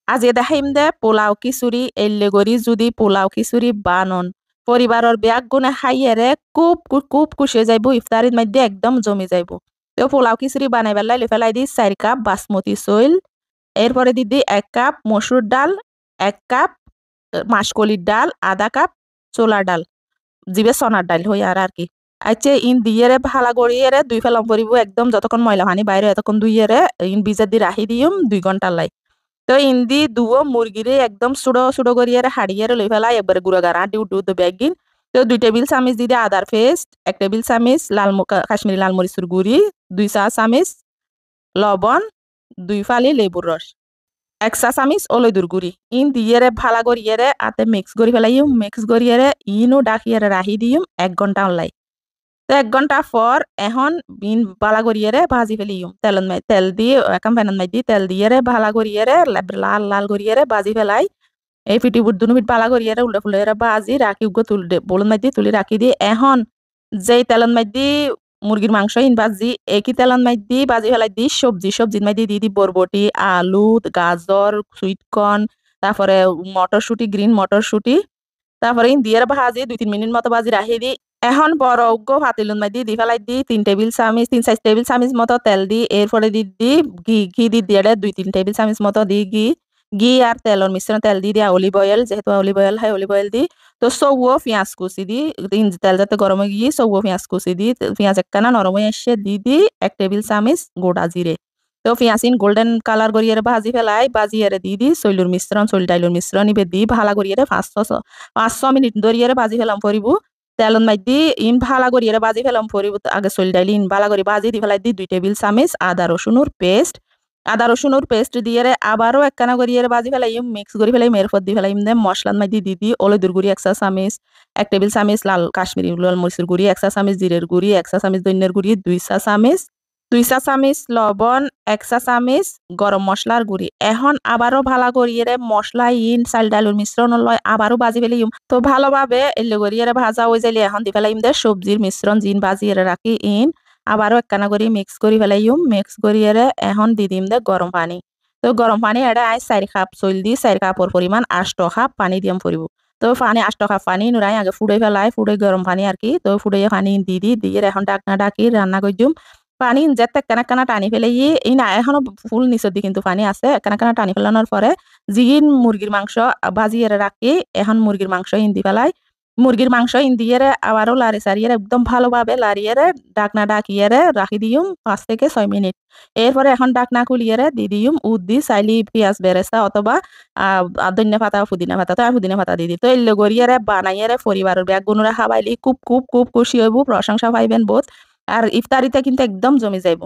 আজকে দেখাইম দে পোলাও খিচুড়ি এল্লে করি যদি পোলাও খিচুড়ি বানন পরিবারের ব্যাগ গুনে খাইয়েরে খুব খুশি হয়ে যাইব ইফতারির মধ্যে একদম জমি যাইব। তো পোলাও খিচুড়ি বানাইবার লাইলে ফেলাই দি 4 কাপ বাসমতি চইল, এরপরে দিদি 1 কাপ মসুর ডাল, 1 কাপ মাসকলির ডাল, আধা কাপ ছোলার ডাল, জিবে চনার ডাল হই আর কি। আচ্ছা ইন দিয়েরে ভালা করিয়েরে দুই ফেলাম পরিব একদম যতক্ষণ ময়লা পানি বাইরে এতক্ষণ দুইয়েরে ইন বিজার দি রাখি দিম 2 ঘন্টার লাই। তো ইন্দি দুও মুরগিরে একদম সুড়ো সুড়ো করিয়ে হাড়িয়ে লই ফেলাই একবারে গুঁড়া গাড়া আটি উঠু উঠু ব্যাগিন। তো 2 টেবিল চামচ দিদি আদার পেস্ট, 1 টেবিল চামচ কাশ্মীরি লাল মরিচের গুঁড়ি, 2 চা চামচ লবণ, 2 ফালি লেবুর রস, 1 চা চামচ অলইদুর গুঁড়ি ইন দিয়ে ভালা করিয়ে আতে মিক্স করি ফেলাই মিক্স করিয়ে ইনও ডাকিয়ে রাহি দিম 1 ঘন্টা অনলাই। তো 1 ঘন্টা পর এখন বিন বালা করিয়ে ভাজি ফেলিম তেল দিয়ে এখন প্যানের মধ্যে তেল দিয়ে ভালা করিয়ে লাল লাল করিয়ে ভাজি ফেলাই। এই ফিটি বুট দুনো ফিট বালা করিয়ে উল্টা ফুলে ভাজি রাখি উগো বলুন মধ্যে তুলি রাখি দিয়ে এখন যেই তেলের মধ্যে মুরগির মাংস ইন ভাজি একই তেলের মধ্যে ভাজি ফেলাই দি সবজির মধ্যে দিয়ে দি বরবটি, আলু, গাজর, সুইট কর্ন, তারপরে মটরশুটি, গ্রিন মটরশুটি, তারপরে ইন দিয়ে ভাজি 2-3 মিনিট মতো ভাজি রাখি দি। এখন বড় পাতিলুর মধ্যে দি ফেলাই দি 3 4 টেবিল চামচ মতো তেল দি এরপরে দি ঘি দিয়ে 2-3 টেবিল চামচ মতো দি ঘি আর তেলের মিশ্রণ তেল দি দিয়া অলিভ অয়েল যেহেতু অলিভ অয়েল হয় অলিভ অয়েল দি। তো সৌও পেঁয়াজ কুচি দি তেল যাতে গরম হয়ে গিয়ে সৌও পেঁয়াজ কুচি দি পেঁয়াজ একখানা নরম হয়ে এসে দি 1 টেবিল চামচ গোটা জিরে। তো পেঁয়াজ ইন গোল্ডেন কালার করিয়ে ভাজি ফেলাই ভাজিয়ে দি চৈলুর মিশ্রণ চৈল ডাইলুর মিশ্রণ ইবে দি ভালা করিয়ে 5-6 মিনিট ধরিয়ে ভাজি ফেলাম পরিব। তেলন মাইদি ইন ভালা করিয়ে ভাজি ফেলাম পরিব আগে চৈল ডাইল ইন ভালা করে ভাজি দি ফেলাই দি 2 টেবিল চামচ আদা রসুনের পেস্ট দিয়ে আবারও একখানা করিয়ে ভাজি ফেলাই মিক্স করে ফেলাই এরপর দি ফেলাই মশলার মধ্যে দি অলইদুর গুঁড়ি 1 চা চামচ, 1 টেবিল চামচ লাল কাশ্মীরি লাল মরিচের গুঁড়ি, 1 চা চামচ জিরের গুঁড়ি, 1 চা চামচ ধনিয়ার গুঁড়ি, 2 চা চামচ লবণ, 1 চা চামচ গরম মশলার গুঁড়ি। এখন আবারও ভালা করিয়ে মশলা ইন চাল ডালুর মিশ্রণ লয় আবারও ভাজি ফেলি। তো ভালোভাবে এলে করিয়ে ভাজা হয়ে যাইলে এখন দি ফেলাই সবজির মিশ্রণ জিন ভাজিয়ে রাখি ইন আবারও একখানা করে মিক্স করে ফেলাই মিক্স করিয়ে এখন দি দিম গরম পানি। তো গরম পানি এটা 4 কাপ চইল দি 4 কাপর পরিমাণ 8 কাপ পানি দিয়াম পরিব। তো পানি 8 কাপ পানি নুরাই আগে ফুড়ে ফেলাই ফুড়ে গরম পানি আর কি। তো ফুড়ে পানি দিয়ে এখন ডাকনা ডাকি রান্না করে দিম। পানি যেতে একখানা টানি ফেলে এই না এখনো ফুল নিচের দিকে কিন্তু পানি আছে একখানা টানি ফেলানোর পরে জিন মুরগির মাংস ভাজিয়ে রাখি এখন মুরগির মাংস ইন দি ফেলাই মুরগির মাংস ইন দিয়ে আবারও লাড়ি সারিয়ে একদম ভালোভাবে লাড়িয়ে ডাকনা ডাকিয়ে রাখি দিম 5 থেকে 6 মিনিট। এরপরে এখন ডাকনা খুলিয়ে দি দিম দি চাইলি পেঁয়াজ বেরেস্তা অথবা ধনিয়া পাতা পুদিনা পাতা তো পুদিনা পাতা দি তো এলে গড়িয়ে বানাইয়ে পরিবারের ব্যাগ গুনুরা খাবাইলি খুব খুব খুব খুশি হইব প্রশংসা পাইবেন বোধ। আর ইফতারিতে কিন্তু একদম জমে যাইব।